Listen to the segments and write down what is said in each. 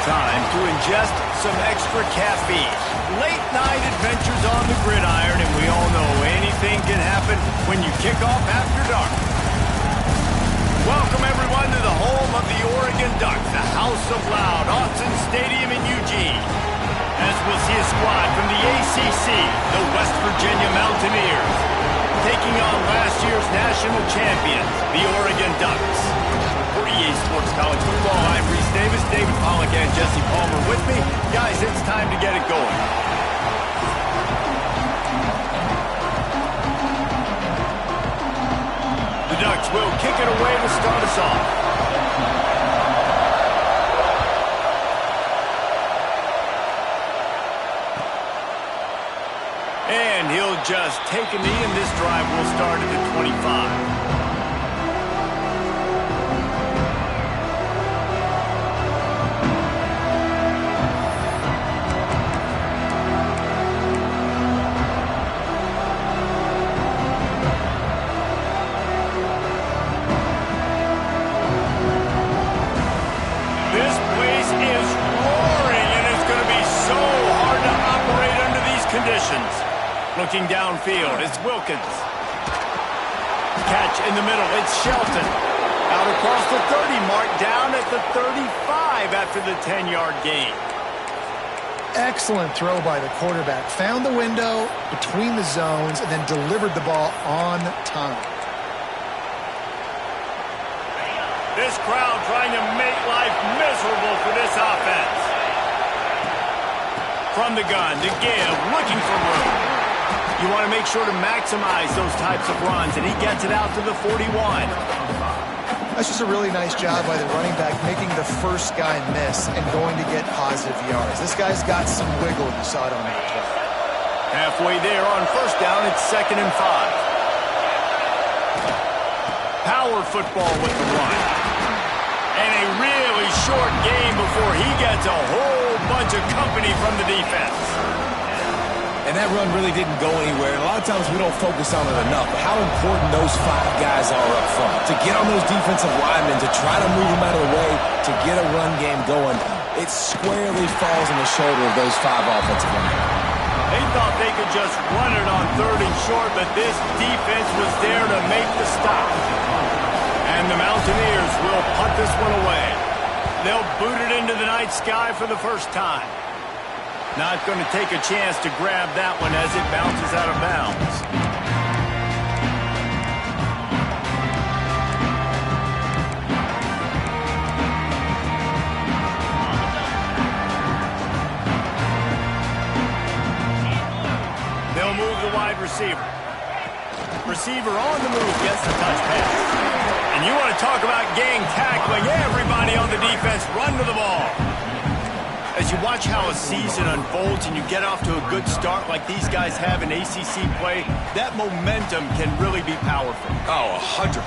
time to ingest some extra caffeine. Late night adventures on the gridiron, and we all know anything can happen when you kick off after dark. Welcome everyone to the home of the Oregon Ducks, the House of Loud, Autzen Stadium in Eugene. As we'll see a squad from the ACC, the West Virginia Mountaineers, taking on last year's national champions, the Oregon Ducks. For EA Sports College Football, I'm Reese Davis, David Pollack, and Jesse Palmer with me. Guys, it's time to get it going. The Ducks will kick it away to start us off. And he'll just take a knee, and this drive will start at the 25. This place is roaring, and it's going to be so hard to operate under these conditions. Looking downfield, it's Wilkins. Catch in the middle, it's Shelton. Out across the 30 mark, down at the 35 after the 10-yard gain. Excellent throw by the quarterback. Found the window between the zones and then delivered the ball on time. This crowd trying to make life miserable for this offense. From the gun to give, looking for room. You want to make sure to maximize those types of runs, and he gets it out to the 41. That's just a really nice job by the running back, making the first guy miss and going to get positive yards. This guy's got some wiggle, if you saw it on that play. Halfway there on first down, it's 2nd and 5. Power football with the run. And a really short game before he gets a whole bunch of company from the defense. And that run really didn't go anywhere. And a lot of times we don't focus on it enough. But how important those 5 guys are up front. To get on those defensive linemen, to try to move them out of the way, to get a run game going, it squarely falls on the shoulder of those 5 offensive linemen. They thought they could just run it on 3rd and short, but this defense was there to make the stop. And the Mountaineers will punt this one away. They'll boot it into the night sky for the first time. Not going to take a chance to grab that one as it bounces out of bounds. They'll move the wide receiver. Receiver on the move gets the touch pass. And you want to talk about gang tackling. Everybody on the defense run to the ball. As you watch how a season unfolds and you get off to a good start like these guys have in ACC play, that momentum can really be powerful. Oh, 100%.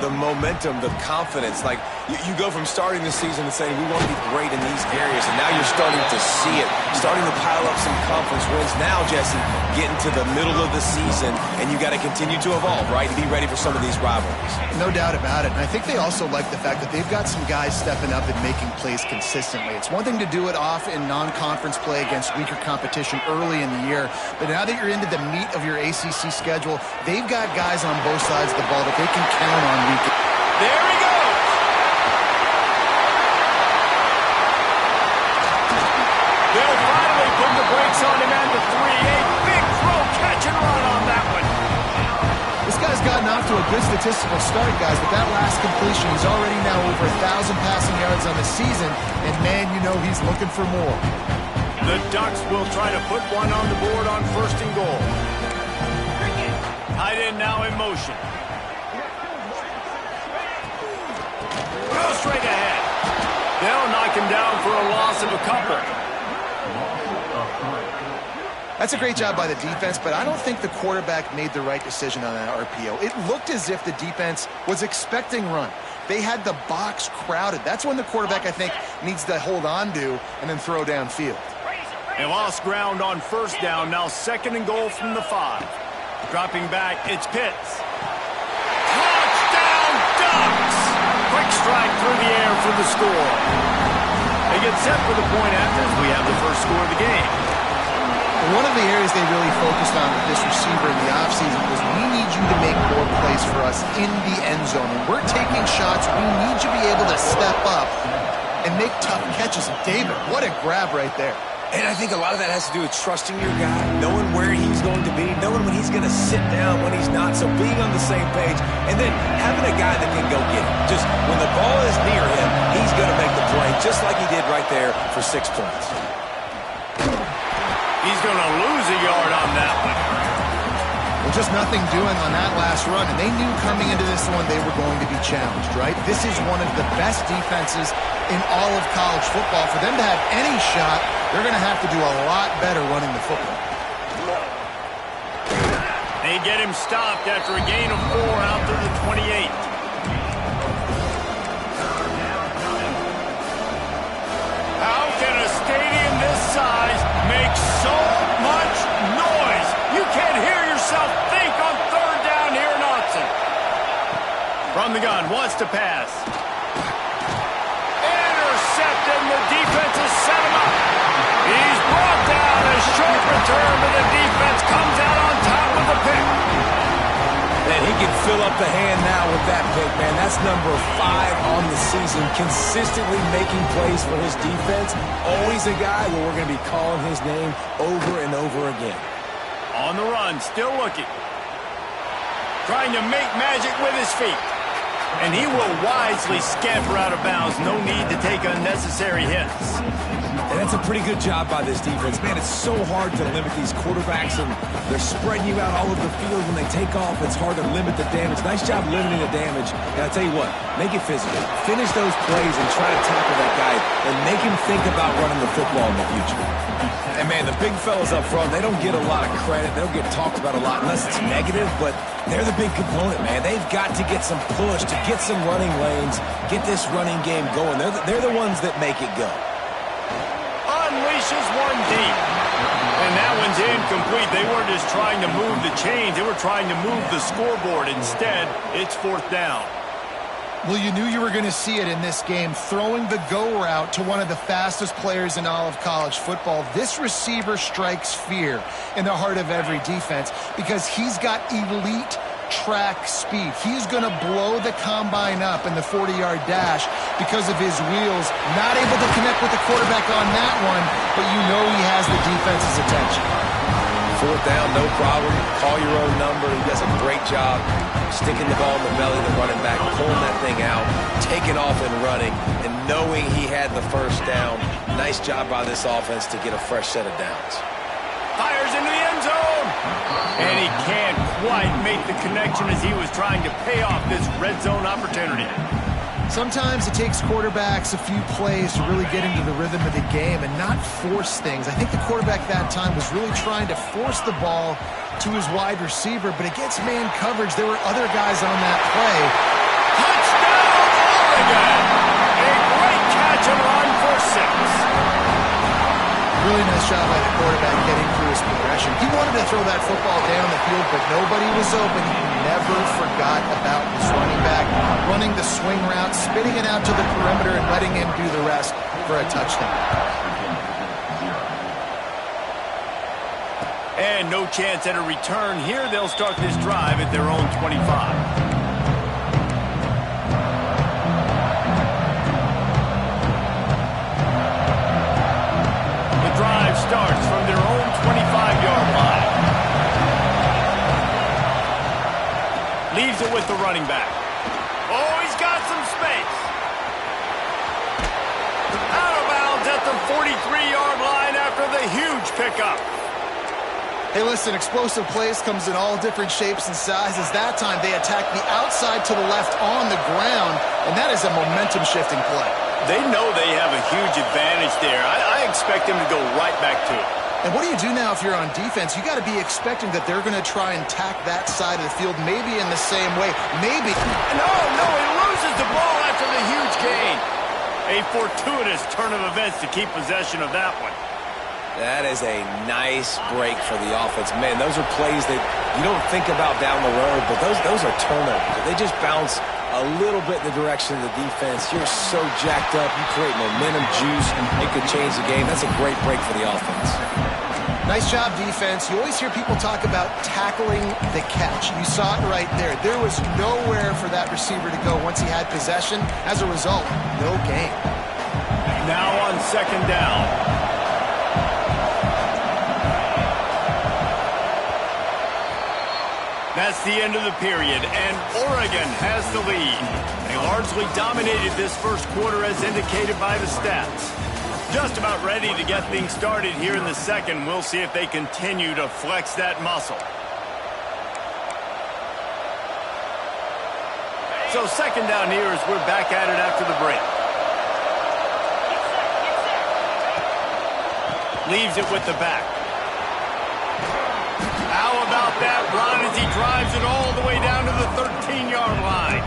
The momentum, the confidence. Like, you go from starting the season and saying, we want to be great in these areas, and now you're starting to see it, starting to pile up some conference wins. Now, Jesse, getting to the middle of the season, and you got to continue to evolve, right, and be ready for some of these rivalries. No doubt about it. And I think they also like the fact that they've got some guys stepping up and making plays consistently. It's one thing to do it off in non-conference play against weaker competition early in the year, but now that you're into the meat of your ACC schedule, they've got guys on both sides of the ball that they can count on week. There he goes! They'll finally put the brakes on him at the 3. A big throw, catch and run on that one. This guy's gotten off to a good statistical start, guys, but that last completion, he's already now over 1,000 passing yards on the season, and man, you know he's looking for more. The Ducks will try to put one on the board on 1st and goal. Tight end now in motion. Go straight ahead. They'll knock him down for a loss of a couple. That's a great job by the defense, but I don't think the quarterback made the right decision on that RPO. It looked as if the defense was expecting run. They had the box crowded. That's when the quarterback, I think, needs to hold on to and then throw downfield. They lost ground on 1st down. Now 2nd and goal from the 5. Dropping back, it's Pitts. Touchdown, Ducks! Quick strike through the air for the score. They get set for the point after as we have the first score of the game. One of the areas they really focused on with this receiver in the offseason was we need you to make more plays for us in the end zone. When we're taking shots, we need you to be able to step up and make tough catches. David, what a grab right there. And I think a lot of that has to do with trusting your guy, knowing where he's going to be, knowing when he's going to sit down, when he's not, so being on the same page, and then having a guy that can go get it. Just when the ball is near him, he's going to make the play, just like he did right there for 6 points. He's going to lose a yard on that one. Well, just nothing doing on that last run, and they knew coming into this one they were going to be challenged, right? This is one of the best defenses in all of college football. For them to have any shot, they're going to have to do a lot better running the football. They get him stopped after a gain of 4 out to the 28. How can a stadium this size make so much noise? You can't hear yourself think on 3rd down here in Austin. From the gun, wants to pass. Intercepted, and the defense has set him up. He's brought down. A short return, but the defense comes out on top with the pick. And he can fill up the hand now with that pick, man. That's number 5 on the season, consistently making plays for his defense. Always a guy where we're going to be calling his name over and over again. On the run, still looking. Trying to make magic with his feet. And he will wisely scamper out of bounds. No need to take unnecessary hits. And that's a pretty good job by this defense. Man, it's so hard to limit these quarterbacks, and they're spreading you out all over the field. When they take off, it's hard to limit the damage. Nice job limiting the damage. And I'll tell you what, make it physical. Finish those plays and try to tackle that guy and make him think about running the football in the future. And, man, the big fellas up front, they don't get a lot of credit. They don't get talked about a lot unless it's negative, but they're the big component, man. They've got to get some push, to get some running lanes, get this running game going. They're the ones that make it go. Unleashes one deep. And that one's incomplete. They weren't just trying to move the chains. They were trying to move the scoreboard. Instead, it's 4th down. Well, you knew you were going to see it in this game, throwing the go route to one of the fastest players in all of college football. This receiver strikes fear in the heart of every defense because he's got elite track speed. He's going to blow the combine up in the 40-yard dash because of his wheels. Not able to connect with the quarterback on that one, but you know he has the defense's attention. 4th down, no problem. Call your own number. He does a great job sticking the ball in the belly of the running back, pulling that thing out, taking off and running, and knowing he had the 1st down. Nice job by this offense to get a fresh set of downs. Fires into the end zone. And he can't quite make the connection as he was trying to pay off this red zone opportunity. Sometimes it takes quarterbacks a few plays to really get into the rhythm of the game and not force things. I think the quarterback that time was really trying to force the ball to his wide receiver, but against man coverage, there were other guys on that play. Touchdown, Oregon! A great catch and run for 6. Really nice job by the quarterback getting through his progression. He wanted to throw that football down the field, but nobody was open. He never forgot about his running back, running the swing route, spitting it out to the perimeter, and letting him do the rest for a touchdown. And no chance at a return here. They'll start this drive at their own 25. Starts from their own 25-yard line. Leaves it with the running back. Oh, he's got some space. Out of bounds at the 43-yard line after the huge pickup. Hey, listen, explosive plays comes in all different shapes and sizes. That time they attacked the outside to the left on the ground, and that is a momentum-shifting play. They know they have a huge advantage there. I expect them to go right back to it. And what do you do now if you're on defense? You got to be expecting that they're going to try and tack that side of the field, maybe in the same way. Maybe. No, he loses the ball after the huge gain. A fortuitous turn of events to keep possession of that one. That is a nice break for the offense. Man, those are plays that you don't think about down the road, but those are turnovers. They just bounce a little bit in the direction of the defense. You're so jacked up. You create momentum, juice, and it could change the game. That's a great break for the offense. Nice job, defense. You always hear people talk about tackling the catch. You saw it right there. There was nowhere for that receiver to go once he had possession. As a result, no gain. Now on second down. That's the end of the period, and Oregon has the lead. They largely dominated this first quarter as indicated by the stats. Just about ready to get things started here in the second. We'll see if they continue to flex that muscle. So second down here as we're back at it after the break. Leaves it with the back. How about that run as he drives it all the way down to the 13-yard line?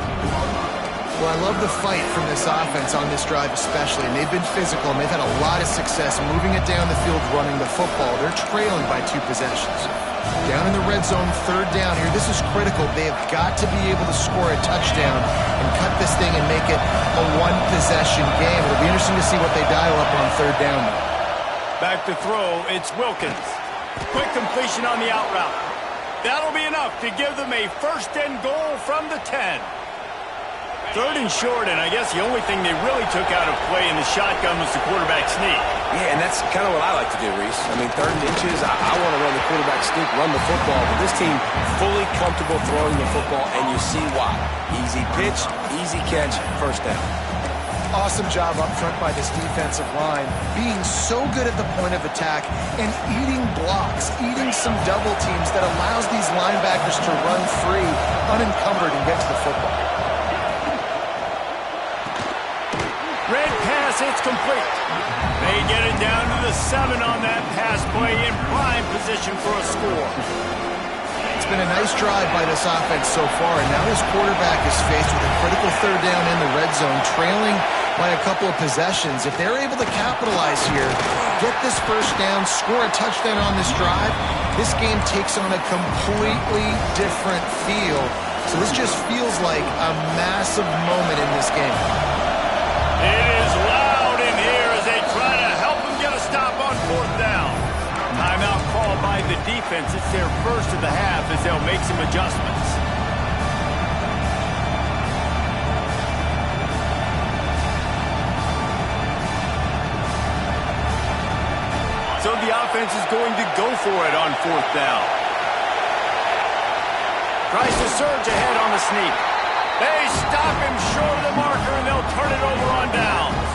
Well, I love the fight from this offense on this drive especially, and they've been physical, and they've had a lot of success moving it down the field, running the football. They're trailing by 2 possessions. Down in the red zone, third down here. This is critical. They have got to be able to score a touchdown and cut this thing and make it a one-possession game. It'll be interesting to see what they dial up on third down, though. Back to throw, it's Wilkins. Quick completion on the out route. That'll be enough to give them a first and goal from the 10. Third and short, and I guess the only thing they really took out of play in the shotgun was the quarterback sneak. Yeah, and that's kind of what I like to do, Reese. I mean, 3rd and inches, I want to run the quarterback sneak, run the football, but this team fully comfortable throwing the football, and you see why. Easy pitch, easy catch, first down. Awesome job up front by this defensive line, being so good at the point of attack and eating blocks, eating some double teams that allows these linebackers to run free, unencumbered, and get to the football. Red pass, it's complete. They get it down to the 7 on that pass play in prime position for a score. It's been a nice drive by this offense so far, and now this quarterback is faced with a critical third down in the red zone, trailing by a couple of possessions. If they're able to capitalize here, get this first down, score a touchdown on this drive, this game takes on a completely different feel. So this just feels like a massive moment in this game. It is loud in here as they try to help them get a stop on fourth down. Timeout called by the defense. It's their first of the half as they'll make some adjustments. So the offense is going to go for it on fourth down. Tries to surge ahead on the sneak. They stop him short of the marker, and they'll turn it over on downs.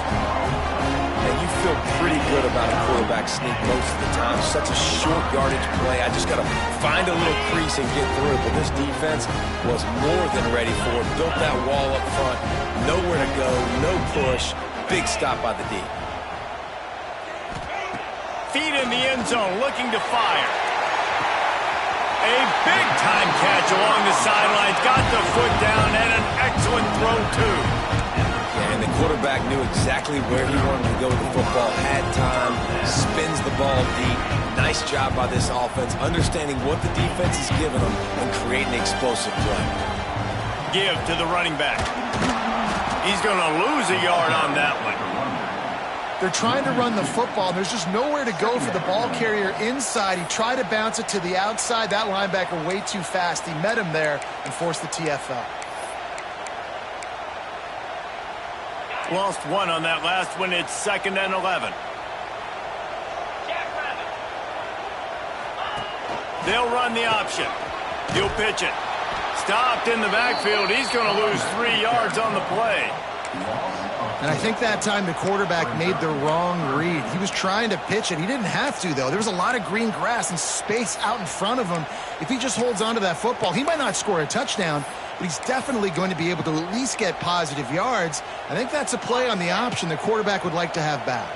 And you feel pretty good about a quarterback sneak most of the time. Such a short yardage play. I just got to find a little crease and get through it. But this defense was more than ready for it. Built that wall up front. Nowhere to go. No push. Big stop by the D. Feet in the end zone, looking to fire. A big-time catch along the sidelines. Got the foot down and an excellent throw, too. And the quarterback knew exactly where he wanted to go with the football. Had time, spins the ball deep. Nice job by this offense, understanding what the defense is giving them and creating an explosive play. Give to the running back. He's going to lose a yard on that one. They're trying to run the football. There's just nowhere to go for the ball carrier inside. He tried to bounce it to the outside. That linebacker way too fast. He met him there and forced the TFL. Lost one on that last one. It's 2nd and 11. They'll run the option. He'll pitch it. Stopped in the backfield. He's going to lose 3 yards on the play. And I think that time the quarterback made the wrong read. He was trying to pitch it. He didn't have to, though. There was a lot of green grass and space out in front of him. If he just holds on to that football, he might not score a touchdown, but he's definitely going to be able to at least get positive yards. I think that's a play on the option the quarterback would like to have back.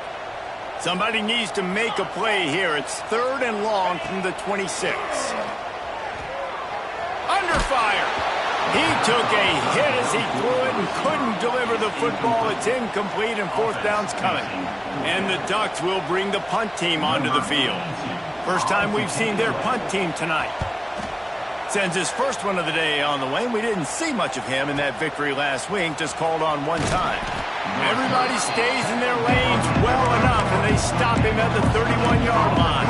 Somebody needs to make a play here. It's 3rd and long from the 26. Under fire. He took a hit as he threw it and couldn't deliver the football. It's incomplete and 4th down's coming. And the Ducks will bring the punt team onto the field. First time we've seen their punt team tonight. Sends his first one of the day on the way. We didn't see much of him in that victory last week, just called on one time. Everybody stays in their lanes well enough, and they stop him at the 31-yard line.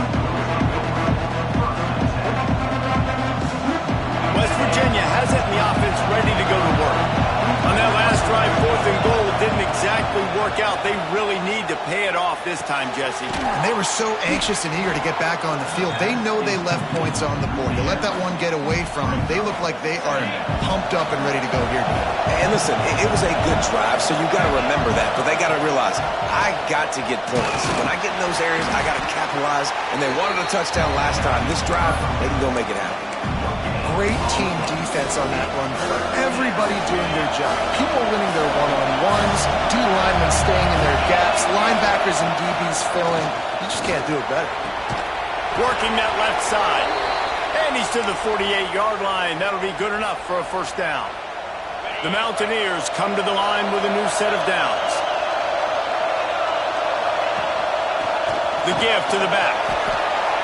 West Virginia has it in the offense ready to go to work. On that last drive, 4th and goal, it didn't exactly work out. They really need to pay it off this time, Jesse. And they were so anxious and eager to get back on the field. They know they left points on the board. To let that one get away from them, they look like they are pumped up and ready to go here. And listen, it was a good drive, so you got to remember that. But they got to realize, I got to get points. When I get in those areas, I got to capitalize. And they wanted a touchdown last time. This drive, they can go make it happen. Great team defense on that run play. Everybody doing their job. People winning their one-on-ones, D-linemen staying in their gaps, linebackers and DBs filling. You just can't do it better. Working that left side. And he's to the 48-yard line. That'll be good enough for a first down. The Mountaineers come to the line with a new set of downs. The give to the back.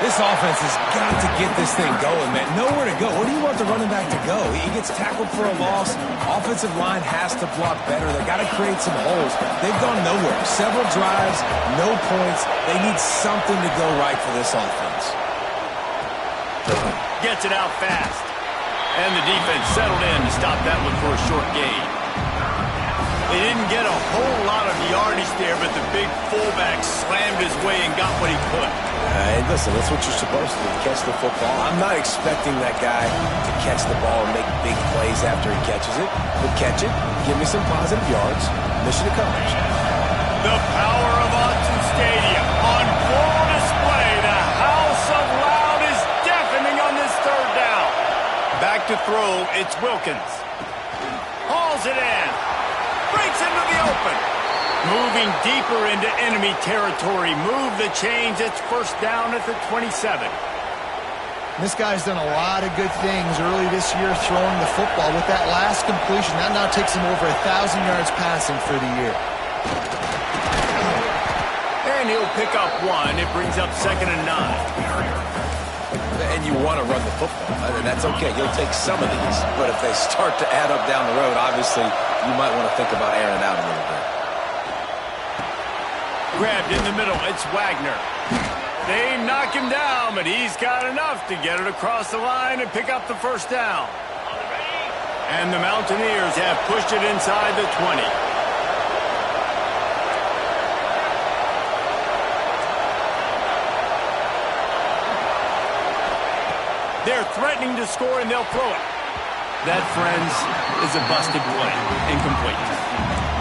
This offense has got to get this thing going, man. Nowhere to go. Where do you want the running back to go? He gets tackled for a loss. Offensive line has to block better. They got to create some holes. They've gone nowhere. Several drives, no points. They need something to go right for this offense. Gets it out fast. And the defense settled in to stop that one for a short gain. They didn't get a whole lot of yardage there, but the big fullback slammed his way and got what he could. And listen, that's what you're supposed to do, catch the football. I'm not expecting that guy to catch the ball and make big plays after he catches it, but catch it, give me some positive yards, mission accomplished. The power of Autzen Stadium on full display. The house of loud is deafening on this third down. Back to throw, it's Wilkins. Hauls it in. Breaks into the open. Moving deeper into enemy territory. Move the chains. It's first down at the 27. This guy's done a lot of good things early this year throwing the football. With that last completion, that now takes him over 1,000 yards passing for the year. And he'll pick up one. It brings up 2nd and 9. And you want to run the football, and that's okay. You'll take some of these, but if they start to add up down the road, obviously you might want to think about airing out a little bit. Grabbed in the middle, it's Wagner. They knock him down, but he's got enough to get it across the line and pick up the first down. And the Mountaineers have pushed it inside the 20. They're threatening to score, and they'll throw it. That, friends, is a busted play. Incomplete.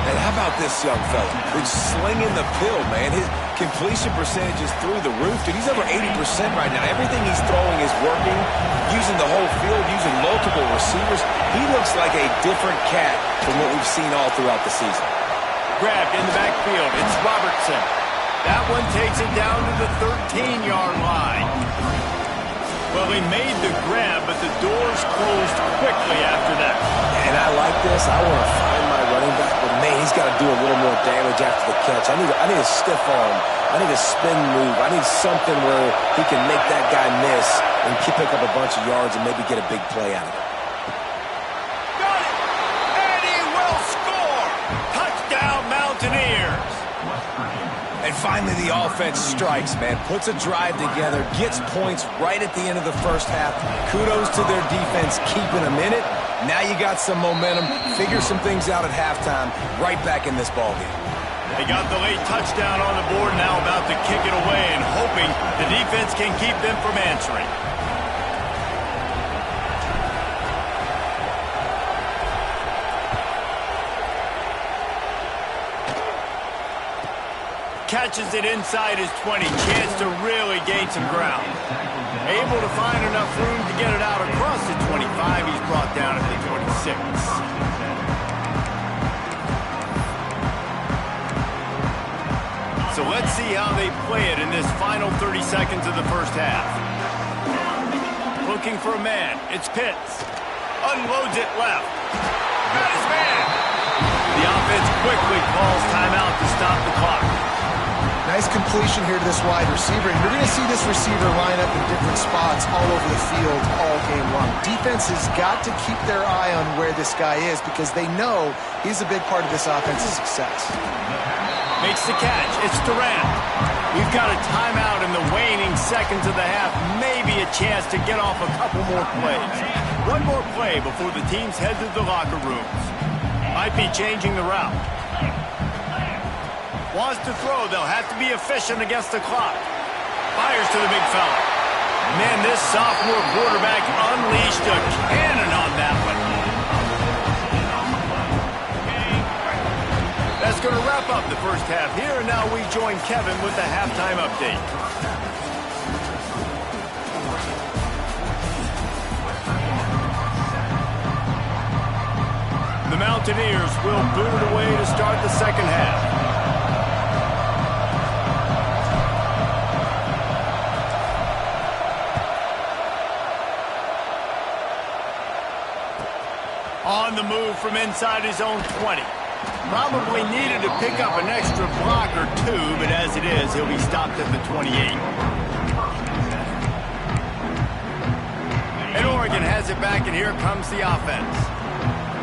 And how about this young fella? He's slinging the pill, man. His completion percentage is through the roof. Dude, he's over 80% right now. Everything he's throwing is working, using the whole field, using multiple receivers. He looks like a different cat from what we've seen all throughout the season. Grabbed in the backfield. It's Robertson. That one takes it down to the 13-yard line. Well, he made the grab, but the doors closed quickly after that. And I like this. I want to find my running back, but man, he's got to do a little more damage after the catch. I need a stiff arm. I need a spin move. I need something where he can make that guy miss and pick up a bunch of yards and maybe get a big play out of it. Got it! And he will score! Touchdown, Mountaineers! And finally, the offense strikes, man. Puts a drive together, gets points right at the end of the first half. Kudos to their defense, keeping them in it. Now you got some momentum. Figure some things out at halftime. Right back in this ballgame. They got the late touchdown on the board, now about to kick it away and hoping the defense can keep them from answering. Catches it inside his 20. Chance to really gain some ground. Able to find enough room to get it out across the 25. He's brought down at the 26. So let's see how they play it in this final 30 seconds of the first half. Looking for a man. It's Pitts. Unloads it left. Got his man. The offense quickly calls timeout to stop the clock. Nice completion here to this wide receiver. And you're going to see this receiver line up in different spots all over the field all game long. Defense has got to keep their eye on where this guy is because they know he's a big part of this offense's success. Makes the catch. It's Durant. We've got a timeout in the waning seconds of the half. Maybe a chance to get off a couple more plays. One more play before the teams head to the locker rooms. Might be changing the route. Wants to throw. They'll have to be efficient against the clock. Fires to the big fella. Man, this sophomore quarterback unleashed a cannon on that one. That's going to wrap up the first half here, and now we join Kevin with the halftime update. The Mountaineers will boot it away to start the second half. On the move from inside his own 20. Probably needed to pick up an extra block or two, but as it is, he'll be stopped at the 28. And Oregon has it back, and here comes the offense.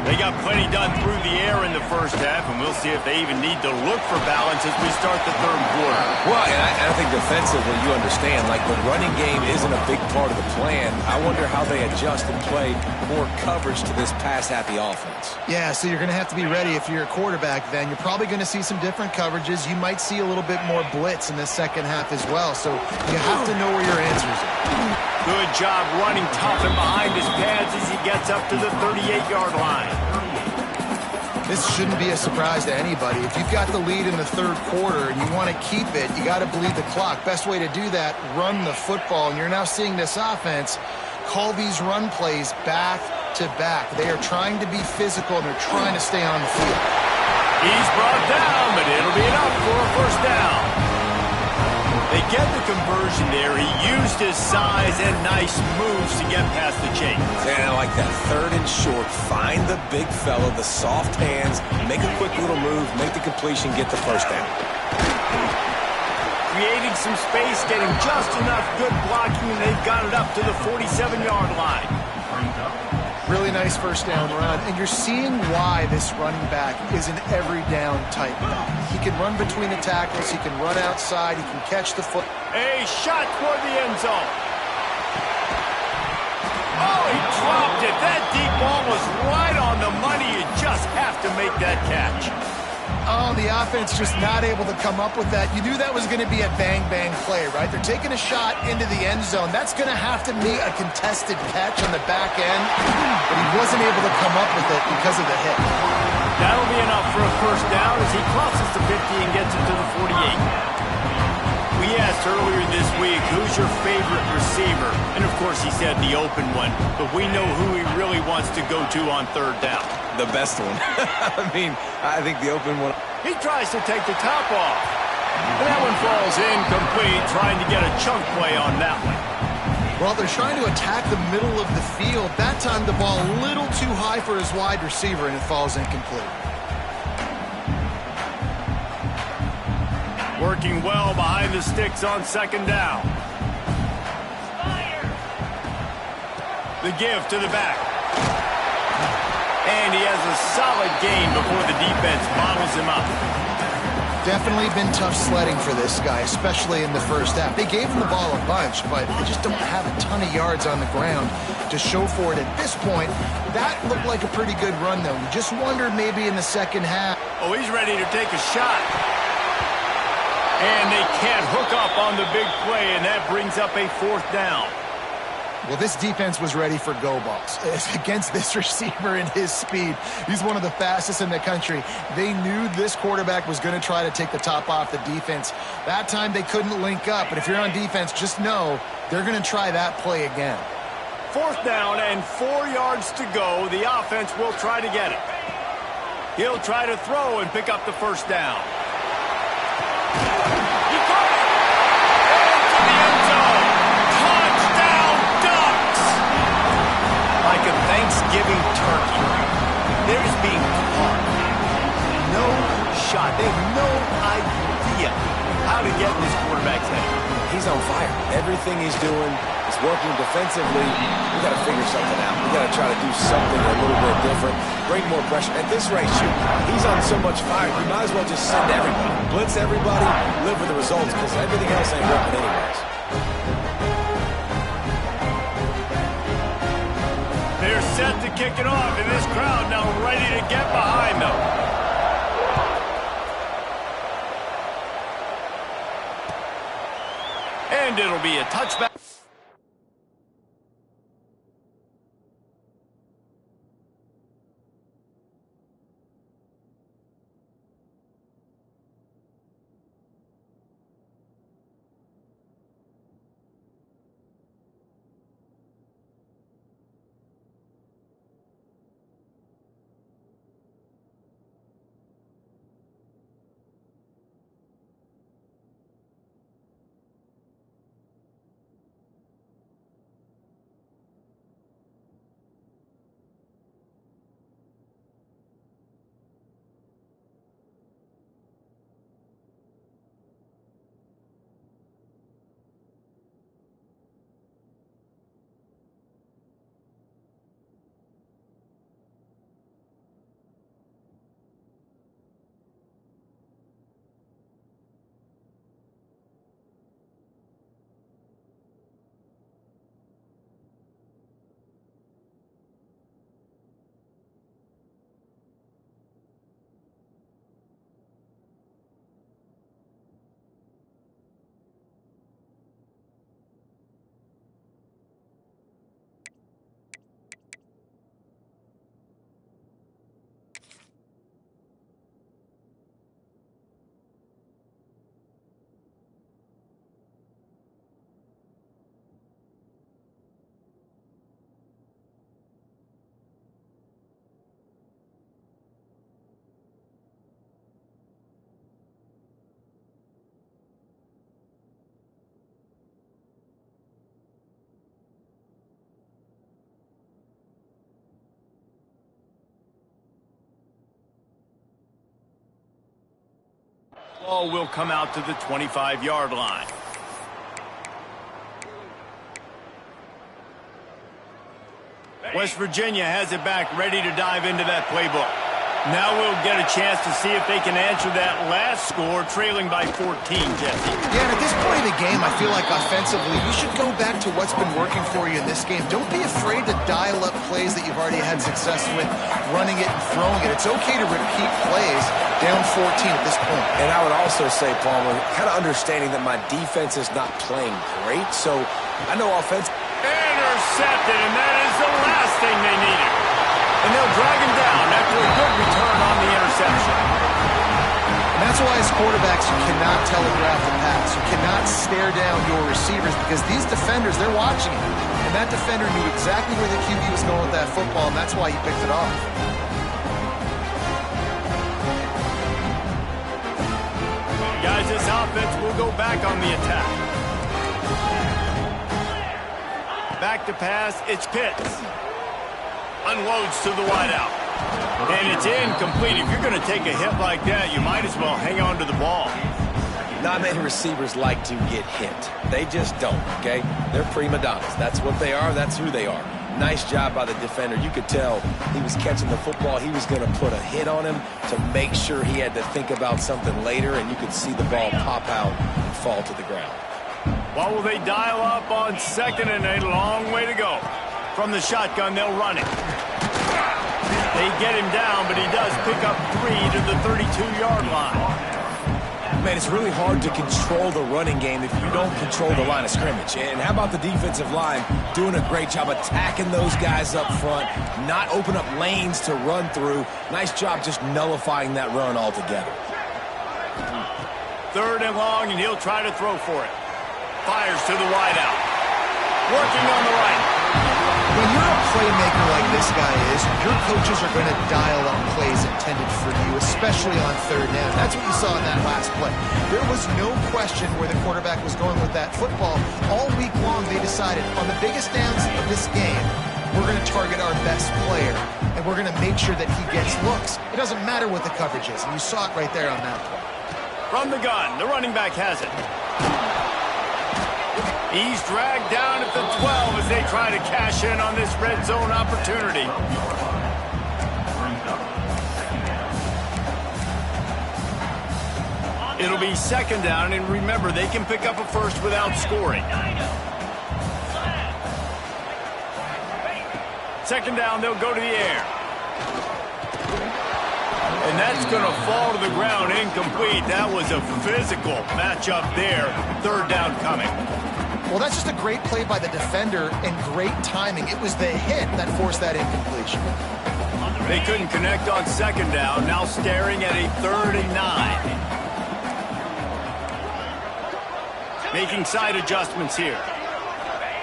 They got plenty done through the air in the first half, and we'll see if they even need to look for balance as we start the third quarter. Well, and I think defensively, you understand, like the running game isn't a big part of the plan. I wonder how they adjust and play more coverage to this pass-happy offense. Yeah, so you're going to have to be ready if you're a quarterback then. You're probably going to see some different coverages. You might see a little bit more blitz in the second half as well, so you have to know where your answers are. Good job running tough and behind his pads as he gets up to the 38-yard line. This shouldn't be a surprise to anybody. If you've got the lead in the third quarter and you want to keep it, you got to bleed the clock. Best way to do that, run the football. And you're now seeing this offense call these run plays back to back. They are trying to be physical and they're trying to stay on the field. He's brought down, but it'll be enough for a first down. They get the conversion there. He used his size and nice moves to get past the chains. And I like that third and short. Find the big fella, the soft hands, make a quick little move, make the completion, get the first down. Creating some space, getting just enough good blocking, and they've got it up to the 47-yard line. Really nice first down run, and you're seeing why this running back is an every down type back. He can run between the tackles, he can run outside, he can catch the foot. A shot toward the end zone. Oh, he dropped it. That deep ball was right on the money. You just have to make that catch. Oh, the offense just not able to come up with that. You knew that was going to be a bang-bang play, right? They're taking a shot into the end zone. That's going to have to be a contested catch on the back end, but he wasn't able to come up with it because of the hit. That'll be enough for a first down as he crosses the 50 and gets it to the 48. We asked earlier this week, who's your favorite receiver? And, of course, he said the open one, but we know who he really wants to go to on third down. The best one. I mean, I think the open one. He tries to take the top off. And that one falls incomplete, trying to get a chunk play on that one. Well, they're trying to attack the middle of the field. That time the ball a little too high for his wide receiver, and it falls incomplete. Working well behind the sticks on second down. The give to the back. And he has a solid gain before the defense bottles him up. Definitely been tough sledding for this guy, especially in the first half. They gave him the ball a bunch, but they just don't have a ton of yards on the ground to show for it at this point. That looked like a pretty good run, though. You just wondered maybe in the second half. Oh, he's ready to take a shot. And they can't hook up on the big play, and that brings up a fourth down. Well, this defense was ready for go balls. Against this receiver and his speed, he's one of the fastest in the country. They knew this quarterback was going to try to take the top off the defense. That time they couldn't link up, but if you're on defense, just know they're going to try that play again. Fourth down and 4 yards to go. The offense will try to get it. He'll try to throw and pick up the first down. He caught it! And to the end zone! Touchdown, Ducks! Like a Thanksgiving turkey. There's being caught. No shot. They have no idea how to get in this quarterback's head. He's on fire. Everything he's doing is working defensively. We got to figure something out. We got to try to do something a little bit different. Bring more pressure. At this rate, shoot, he's on so much fire. You might as well just send everybody. Blitz everybody, live with the results, because everything else ain't working anyways. They're set to kick it off, and this crowd now ready to get behind them. And it'll be a touchback. Ball will come out to the 25-yard line. West Virginia has it back, ready to dive into that playbook. Now we'll get a chance to see if they can answer that last score, trailing by 14, Jesse. Yeah, and at this point in the game, I feel like offensively, you should go back to what's been working for you in this game. Don't be afraid to dial up plays that you've already had success with, running it and throwing it. It's okay to repeat plays down 14 at this point. And I would also say, Palmer, kind of understanding that my defense is not playing great, so I know offense. Intercepted, and that is the last thing they needed. And they'll drag him down after a good return on the interception. And that's why as quarterbacks, you cannot telegraph the pass. You cannot stare down your receivers because these defenders, they're watching it. And that defender knew exactly where the QB was going with that football, and that's why he picked it off. Guys, this offense will go back on the attack. Back to pass, it's Pitts. Unloads to the wideout. And it's incomplete. If you're going to take a hit like that, you might as well hang on to the ball. Not many receivers like to get hit. They just don't, okay? They're prima donnas. That's what they are. That's who they are. Nice job by the defender. You could tell he was catching the football. He was going to put a hit on him to make sure he had to think about something later, and you could see the ball pop out and fall to the ground. What will they dial up on second and a long way to go? From the shotgun, they'll run it. They get him down, but he does pick up 3 to the 32-yard line. Man, it's really hard to control the running game if you don't control the line of scrimmage. And how about the defensive line doing a great job attacking those guys up front, not open up lanes to run through. Nice job just nullifying that run altogether. 3rd and long, and he'll try to throw for it. Fires to the wideout. Working on the right. When you're a playmaker like this guy is, your coaches are going to dial up plays intended for you, especially on 3rd down. That's what you saw in that last play. There was no question where the quarterback was going with that football. All week long, they decided on the biggest downs of this game, we're going to target our best player, and we're going to make sure that he gets looks. It doesn't matter what the coverage is, and you saw it right there on that play. From the gun, the running back has it. He's dragged down at the 12 as they try to cash in on this red zone opportunity. It'll be second down, and remember, they can pick up a first without scoring. Second down, they'll go to the air. And that's going to fall to the ground incomplete. That was a physical matchup there. Third down coming. Well, that's just a great play by the defender and great timing. It was the hit that forced that incompletion. They couldn't connect on second down. Now staring at a 3rd and 9. Making side adjustments here.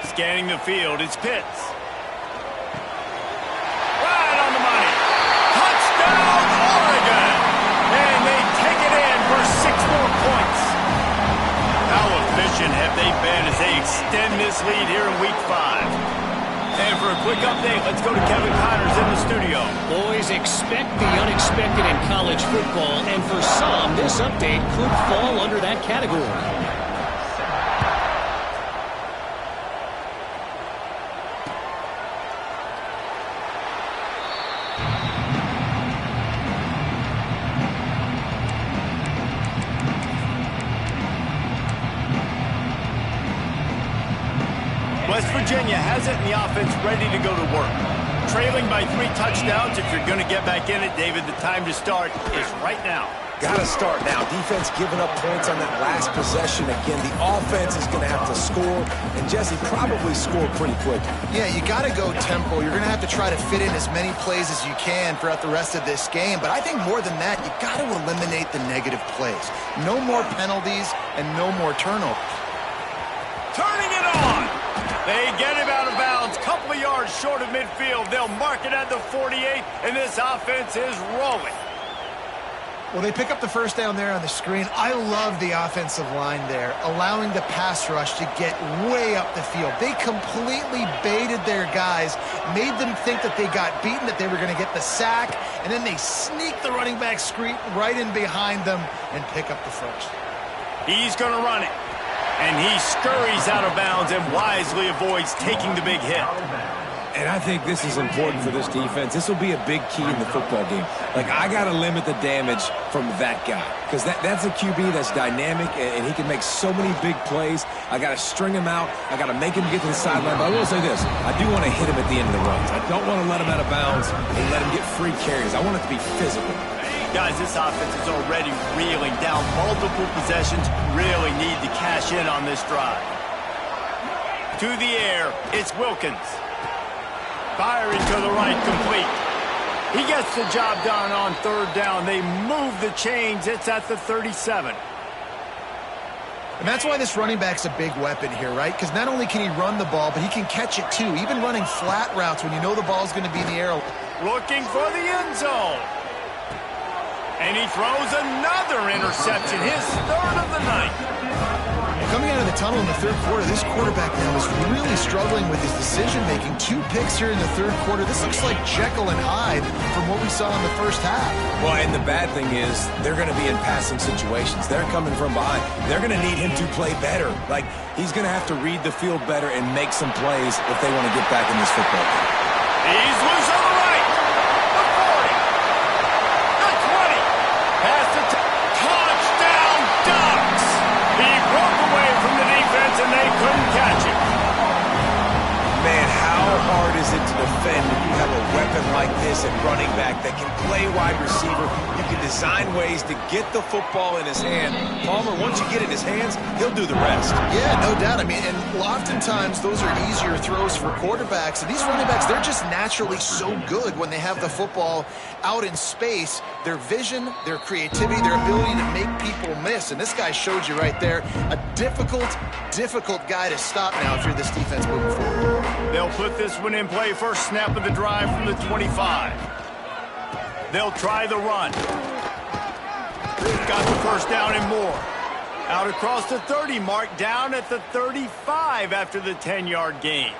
Scanning the field, it's Pitts. Right on the money. Touchdown, Oregon! And they take it in for 6 more points. How efficient have they been as they extend this lead here in Week 5? And for a quick update, let's go to Kevin Connors in the studio. Boys, expect the unexpected in college football, and for some, this update could fall under that category. West Virginia has it, and the offense ready to go to work. Trailing by 3 touchdowns. If you're going to get back in it, David, the time to start is right now. Got to start now. Defense giving up points on that last possession. Again, the offense is going to have to score, and Jesse probably score pretty quick. Yeah, you got to go tempo. You're going to have to try to fit in as many plays as you can throughout the rest of this game. But I think more than that, you got to eliminate the negative plays. No more penalties and no more turnovers. Turning it on. They get him out of bounds, couple of yards short of midfield. They'll mark it at the 48, and this offense is rolling. Well, they pick up the first down there on the screen. I love the offensive line there, allowing the pass rush to get way up the field. They completely baited their guys, made them think that they got beaten, that they were going to get the sack, and then they sneak the running back screen right in behind them and pick up the first. He's going to run it. And he scurries out of bounds and wisely avoids taking the big hit. And I think this is important for this defense. This will be a big key in the football game. Like, I got to limit the damage from that guy. Because that's a QB that's dynamic, and he can make so many big plays. I got to string him out. I got to make him get to the sideline. But I will say this. I do want to hit him at the end of the runs. I don't want to let him out of bounds and let him get free carries. I want it to be physical. Guys, this offense is already reeling down multiple possessions. Really need to cash in on this drive. To the air, it's Wilkins. Firing to the right, complete. He gets the job done on 3rd down. They move the chains. It's at the 37. And that's why this running back's a big weapon here, right? Because not only can he run the ball, but he can catch it too. Even running flat routes when you know the ball's going to be in the air. Looking for the end zone. And he throws another interception, his 3rd of the night. Coming out of the tunnel in the 3rd quarter, this quarterback now is really struggling with his decision-making. 2 picks here in the 3rd quarter. This looks like Jekyll and Hyde from what we saw in the first half. Well, and the bad thing is they're going to be in passing situations. They're coming from behind. They're going to need him to play better. Like, he's going to have to read the field better and make some plays if they want to get back in this football game. He's loose on the right. The 40. The 20. Pass to touchdown, Ducks. He broke away from the defense, and they couldn't catch him. Man, how hard is it to defend when you have a weapon like this at running back that can play wide receiver? You can design ways to get the football in his hand. Palmer, once you get it in his hands, he'll do the rest. Yeah, no doubt. I mean, and oftentimes those are easier throws for quarterbacks. And these running backs, they're just naturally so good when they have the football out in space. Their vision, their creativity, their ability to make people miss. And this guy showed you right there, a difficult guy to stop now if you're this defense moving forward. They'll put this one in play, first snap of the drive from the 25. They'll try the run. Got the first down and more. Out across the 30 mark, down at the 35 after the 10-yard gain.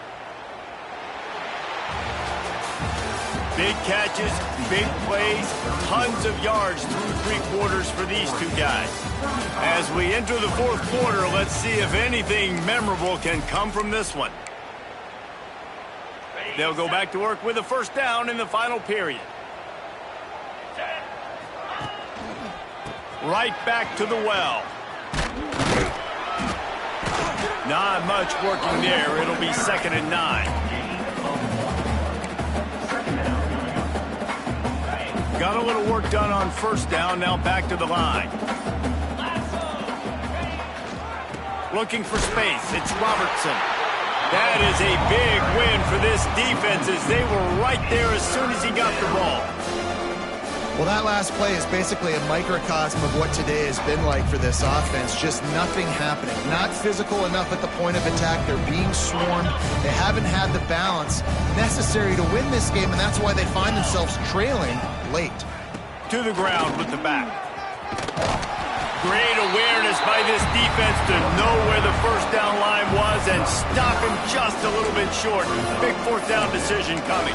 Big catches, big plays, tons of yards through three quarters for these two guys. As we enter the fourth quarter, let's see if anything memorable can come from this one. They'll go back to work with a first down in the final period. Right back to the well. Not much working there. It'll be 2nd and 9. Got a little work done on first down, now back to the line. Looking for space, it's Robertson. That is a big win for this defense as they were right there as soon as he got the ball. Well, that last play is basically a microcosm of what today has been like for this offense. Just nothing happening. Not physical enough at the point of attack. They're being swarmed. They haven't had the balance necessary to win this game, and that's why they find themselves trailing late. To the ground with the back. Great awareness by this defense to know where the first down line was and stop him just a little bit short. Big fourth down decision coming.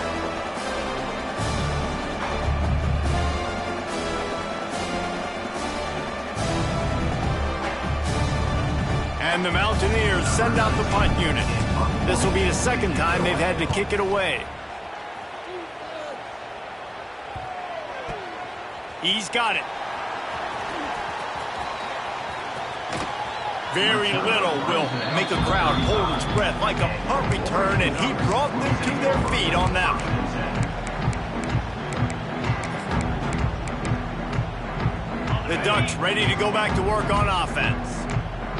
And the Mountaineers send out the punt unit. This will be the second time they've had to kick it away. He's got it. Very little will make a crowd hold its breath like a punt return, and he brought them to their feet on that one. The Ducks ready to go back to work on offense.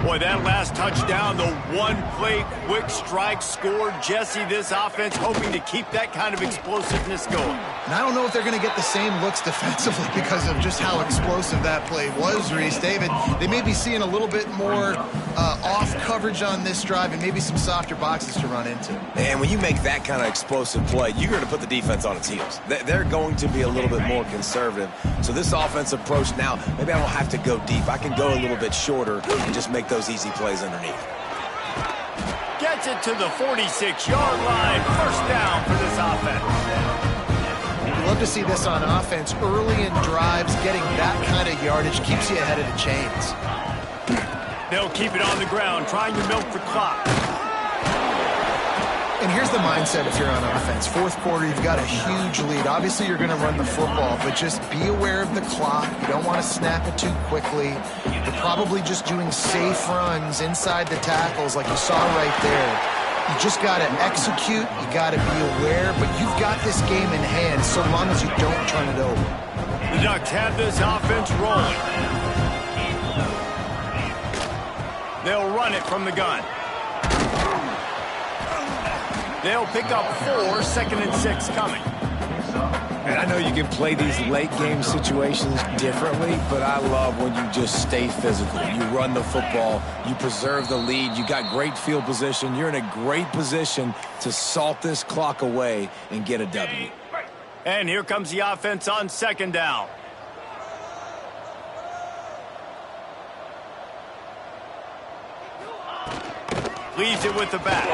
Boy, that last touchdown, the one-play quick strike scored. Jesse, this offense hoping to keep that kind of explosiveness going. And I don't know if they're going to get the same looks defensively because of just how explosive that play was, Reese. David, they may be seeing a little bit more off coverage on this drive and maybe some softer boxes to run into. And when you make that kind of explosive play, you're going to put the defense on its heels. They're going to be a little bit more conservative. So this offensive approach now, maybe I don't have to go deep. I can go a little bit shorter and just make those easy plays underneath. Gets it to the 46-yard line. First down for this offense. You'd love to see this on offense. Early in drives, getting that kind of yardage keeps you ahead of the chains. They'll keep it on the ground, trying to milk the clock. And here's the mindset if you're on offense. Fourth quarter, you've got a huge lead. Obviously, you're going to run the football, but just be aware of the clock. You don't want to snap it too quickly. You're probably just doing safe runs inside the tackles like you saw right there. You just got to execute. You got to be aware, but you've got this game in hand so long as you don't turn it over. The Ducks have this offense rolling. They'll run it from the gun. They'll pick up 4, 2nd and 6 coming. And I know you can play these late game situations differently, but I love when you just stay physical. You run the football, you preserve the lead, you got great field position. You're in a great position to salt this clock away and get a W. And here comes the offense on 2nd down. Leaves it with the back.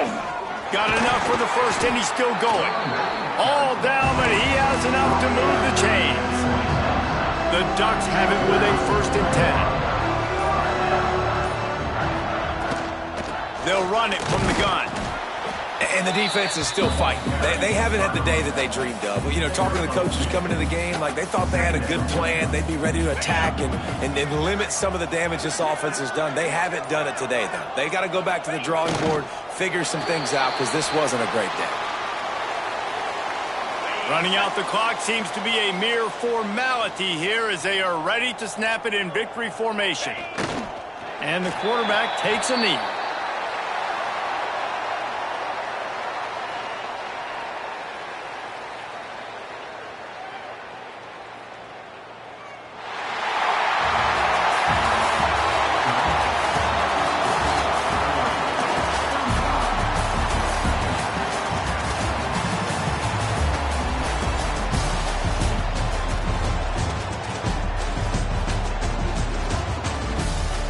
Got enough for the first, and he's still going. All down, but he has enough to move the chains. The Ducks have it with a 1st and 10. They'll run it from the gun. And the defense is still fighting. They haven't had the day that they dreamed of. You know, talking to the coaches coming to the game, like they thought they had a good plan. They'd be ready to attack and limit some of the damage this offense has done. They haven't done it today, though. They got to go back to the drawing board, figure some things out, because this wasn't a great day. Running out the clock seems to be a mere formality here as they are ready to snap it in victory formation. And the quarterback takes a knee.